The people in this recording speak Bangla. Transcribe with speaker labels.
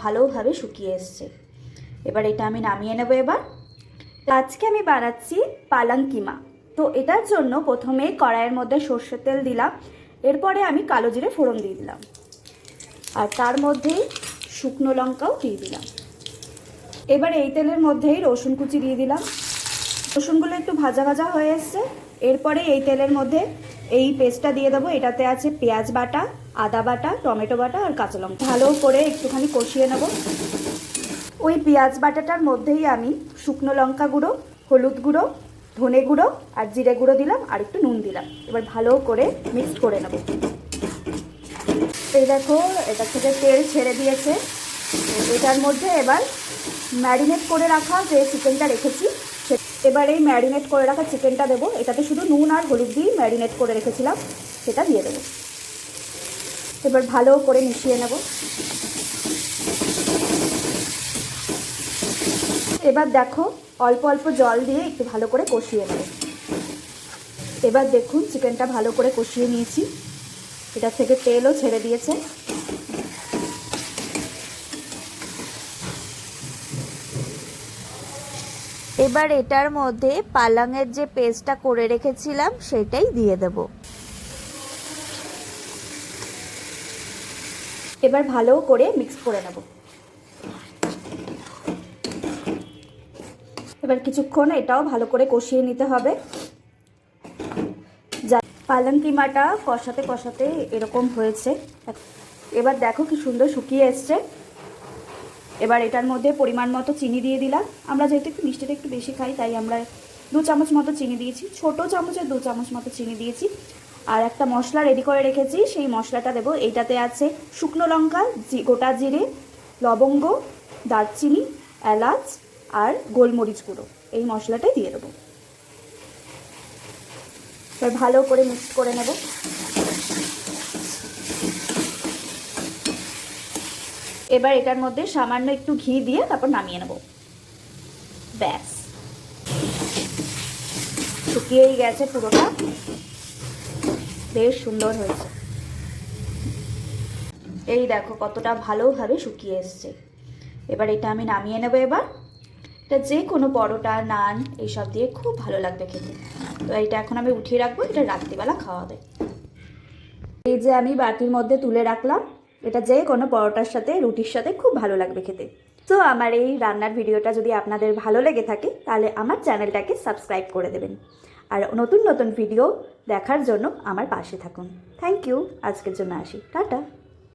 Speaker 1: ভালোভাবে শুকিয়ে এসছে। এবার এটা আমি নামিয়ে নেব। এবার আজকে আমি বানাচ্ছি পালং কিমা। তো এটার জন্য প্রথমে কড়াইয়ের মধ্যে সর্ষের তেল দিলাম, এরপরে আমি কালো জিরে ফোড়ন দিয়ে দিলাম, আর তার মধ্যেই শুকনো লঙ্কাও দিয়ে দিলাম। এবার এই তেলের মধ্যেই রসুন কুচি দিয়ে দিলাম। রসুনগুলো একটু ভাজা ভাজা হয়ে এসছে। এরপরে এই তেলের মধ্যে এই পেস্টটা দিয়ে দেবো। এটাতে আছে পেঁয়াজ বাটা, আদা বাটা, টমেটো বাটা আর কাঁচা লঙ্কা। ভালো করে একটুখানি কষিয়ে নেব। ওই পেঁয়াজ বাটাটার মধ্যেই আমি শুকনো লঙ্কা গুঁড়ো, হলুদ গুঁড়ো, ধনে গুঁড়ো আর জিরে গুঁড়ো দিলাম, আর একটু নুন দিলাম। এবার ভালো করে মিক্স করে নেব। এই দেখো, এটা থেকে তেল ছেড়ে দিয়েছে। এটার মধ্যে এবার ম্যারিনেট করে রাখা যে চিকেনটা রেখেছি, এবার এই ম্যারিনেট করে রাখা চিকেনটা দেবো। এটাতে শুধু নুন আর হলুদ দিয়েই ম্যারিনেট করে রেখেছিলাম, সেটা দিয়ে দেবো। এবার ভালো করে মিশিয়ে নেব। এবার দেখো, অল্প অল্প জল দিয়ে একটু ভালো করে কষিয়ে নেব। এবার দেখুন, চিকেনটা ভালো করে কষিয়ে নিয়েছি। এটা থেকে তেলও ছেড়ে দিয়েছে।
Speaker 2: এবার এটার মধ্যে পালংয়ের যে পেস্টটা করে রেখেছিলাম সেটাই দিয়ে দেব।
Speaker 1: এবার ভালো করে মিক্স করে নেব। এবার কিছুক্ষণ এটাও ভালো করে কষিয়ে নিতে হবে। পালং কিমাটা কষাতে কষাতে এরকম হয়েছে। এবার দেখো কি সুন্দর শুকিয়ে এসছে। এবার এটার মধ্যে পরিমাণ মতো চিনি দিয়ে দিলাম। আমরা যেহেতু একটু মিষ্টিটা একটু বেশি খাই, তাই আমরা 2 চামচ মতো চিনি দিয়েছি। ছোটো চামচের 2 চামচ মতো চিনি দিয়েছি। আর একটা মশলা রেডি করে রেখেছি, সেই মশলাটা দেবো। এইটাতে আছে শুকনো লঙ্কা, গোটা জিরে, লবঙ্গ, দারচিনি, এলাচ আর গোলমরিচ গুঁড়ো। এই মশলাটাই দিয়ে দেবো। এবার ভালো করে মিক্স করে নেব। এবার এটার মধ্যে সামান্য একটু ঘি দিয়ে তারপর নামিয়ে নেব। ব্যাস, শুকিয়েই গেছে পুরোটা, বেশ সুন্দর হয়েছে। এই দেখো কতটা ভালোভাবে শুকিয়ে এসছে। এবার এটা আমি নামিয়ে নেব। এবার এটা যে কোনো পরোটা, নান এইসব দিয়ে খুব ভালো লাগবে খেতে। তো এটা এখন আমি উঠিয়ে রাখবো, এটা রাত্রিবেলা খাওয়া হবে। এই যে আমি বাটির মধ্যে তুলে রাখলাম, এটা যে কোনো পরোটার সাথে, রুটির সাথে খুব ভালো লাগবে খেতে। তো আমার এই রান্নার ভিডিওটা যদি আপনাদের ভালো লেগে থাকে, তাহলে আমার চ্যানেলটাকে সাবস্ক্রাইব করে দেবেন, আর নতুন নতুন ভিডিও দেখার জন্য আমার পাশে থাকুন। Thank you. আজকের জন্য আসি, টাটা।